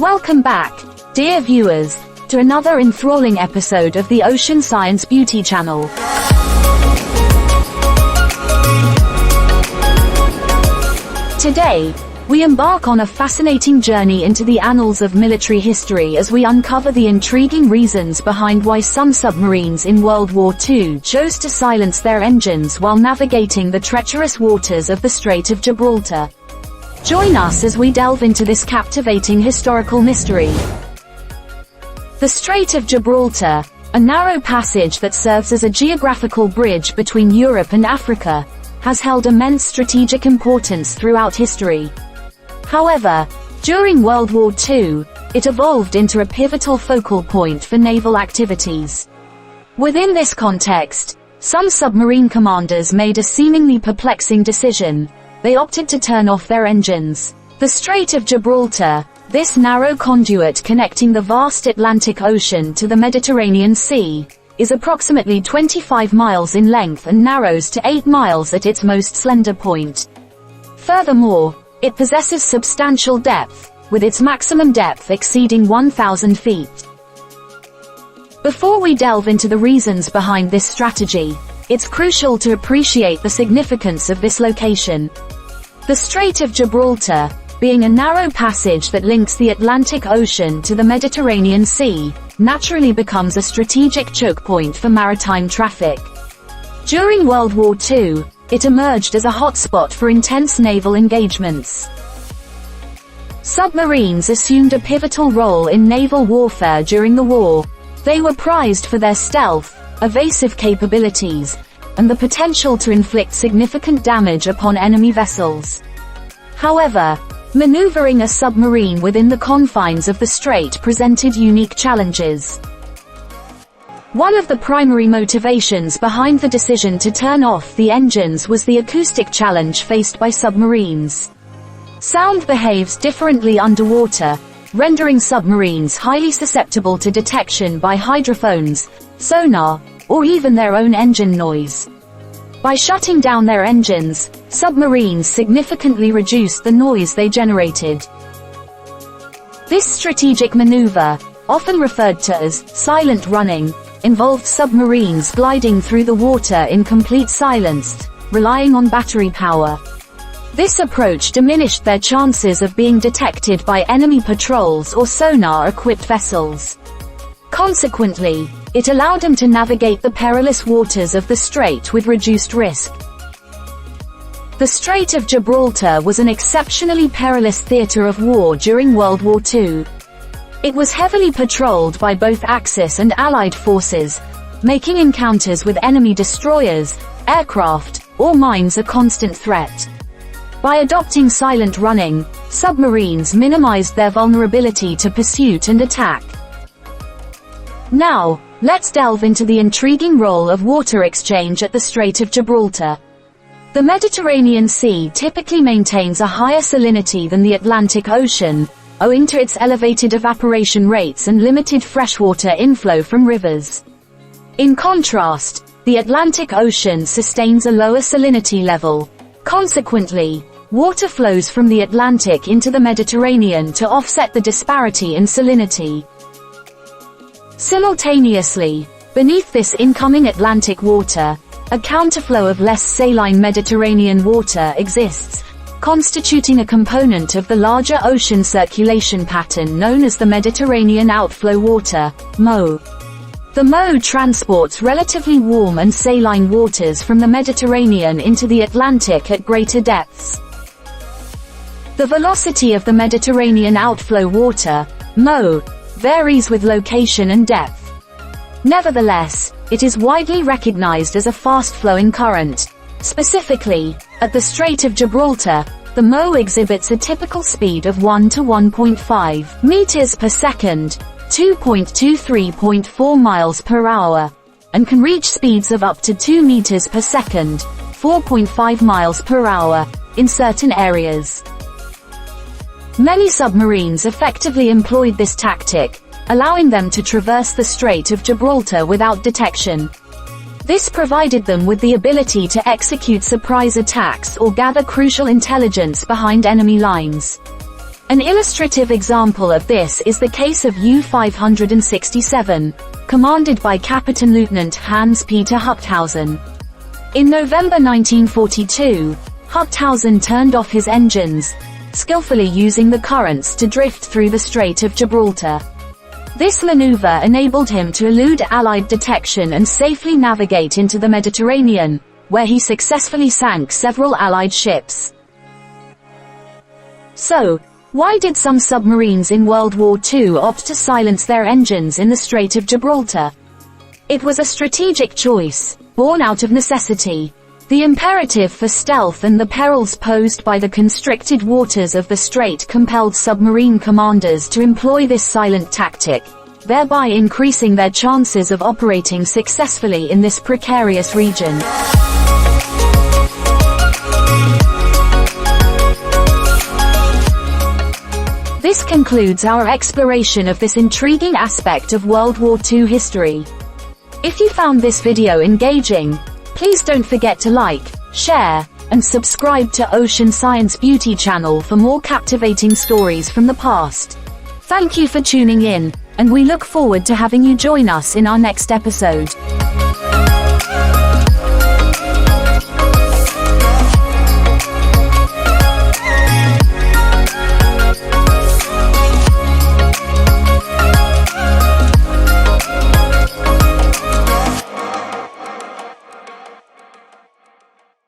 Welcome back, dear viewers, to another enthralling episode of the Ocean Science Beauty channel. Today, we embark on a fascinating journey into the annals of military history as we uncover the intriguing reasons behind why some submarines in World War II chose to silence their engines while navigating the treacherous waters of the Strait of Gibraltar. Join us as we delve into this captivating historical mystery. The Strait of Gibraltar, a narrow passage that serves as a geographical bridge between Europe and Africa, has held immense strategic importance throughout history. However, during World War II, it evolved into a pivotal focal point for naval activities. Within this context, some submarine commanders made a seemingly perplexing decision. They opted to turn off their engines. The Strait of Gibraltar, this narrow conduit connecting the vast Atlantic Ocean to the Mediterranean Sea, is approximately 25 miles in length and narrows to 8 miles at its most slender point. Furthermore, it possesses substantial depth, with its maximum depth exceeding 1,000 feet. Before we delve into the reasons behind this strategy, it's crucial to appreciate the significance of this location. The Strait of Gibraltar, being a narrow passage that links the Atlantic Ocean to the Mediterranean Sea, naturally becomes a strategic choke point for maritime traffic. During World War II, it emerged as a hotspot for intense naval engagements. Submarines assumed a pivotal role in naval warfare during the war. They were prized for their stealth, evasive capabilities, and the potential to inflict significant damage upon enemy vessels. However, maneuvering a submarine within the confines of the strait presented unique challenges. One of the primary motivations behind the decision to turn off the engines was the acoustic challenge faced by submarines. Sound behaves differently underwater, rendering submarines highly susceptible to detection by hydrophones, sonar, or even their own engine noise. By shutting down their engines, submarines significantly reduced the noise they generated. This strategic maneuver, often referred to as silent running, involved submarines gliding through the water in complete silence, relying on battery power. This approach diminished their chances of being detected by enemy patrols or sonar-equipped vessels. Consequently, it allowed them to navigate the perilous waters of the strait with reduced risk. The Strait of Gibraltar was an exceptionally perilous theater of war during World War II. It was heavily patrolled by both Axis and Allied forces, making encounters with enemy destroyers, aircraft, or mines a constant threat. By adopting silent running, submarines minimized their vulnerability to pursuit and attack. Now, let's delve into the intriguing role of water exchange at the Strait of Gibraltar. The Mediterranean Sea typically maintains a higher salinity than the Atlantic Ocean, owing to its elevated evaporation rates and limited freshwater inflow from rivers. In contrast, the Atlantic Ocean sustains a lower salinity level. Consequently, water flows from the Atlantic into the Mediterranean to offset the disparity in salinity. Simultaneously, beneath this incoming Atlantic water, a counterflow of less saline Mediterranean water exists, constituting a component of the larger ocean circulation pattern known as the Mediterranean Outflow Water, MOW. The MOW transports relatively warm and saline waters from the Mediterranean into the Atlantic at greater depths. The velocity of the Mediterranean outflow water, MOW, varies with location and depth. Nevertheless, it is widely recognized as a fast-flowing current. Specifically, at the Strait of Gibraltar, the MOW exhibits a typical speed of 1 to 1.5 meters per second, 2.23.4 miles per hour, and can reach speeds of up to 2 meters per second, 4.5 miles per hour, in certain areas. Many submarines effectively employed this tactic, allowing them to traverse the Strait of Gibraltar without detection. This provided them with the ability to execute surprise attacks or gather crucial intelligence behind enemy lines. An illustrative example of this is the case of U-567, commanded by Captain Lieutenant Hans-Peter Huchthausen. In November 1942, Huchthausen turned off his engines, skillfully using the currents to drift through the Strait of Gibraltar. This maneuver enabled him to elude Allied detection and safely navigate into the Mediterranean, where he successfully sank several Allied ships. So, why did some submarines in World War II opt to silence their engines in the Strait of Gibraltar? It was a strategic choice, born out of necessity. The imperative for stealth and the perils posed by the constricted waters of the strait compelled submarine commanders to employ this silent tactic, thereby increasing their chances of operating successfully in this precarious region. This concludes our exploration of this intriguing aspect of World War II history. If you found this video engaging, please don't forget to like, share, and subscribe to Ocean Science Beauty channel for more captivating stories from the past. Thank you for tuning in, and we look forward to having you join us in our next episode.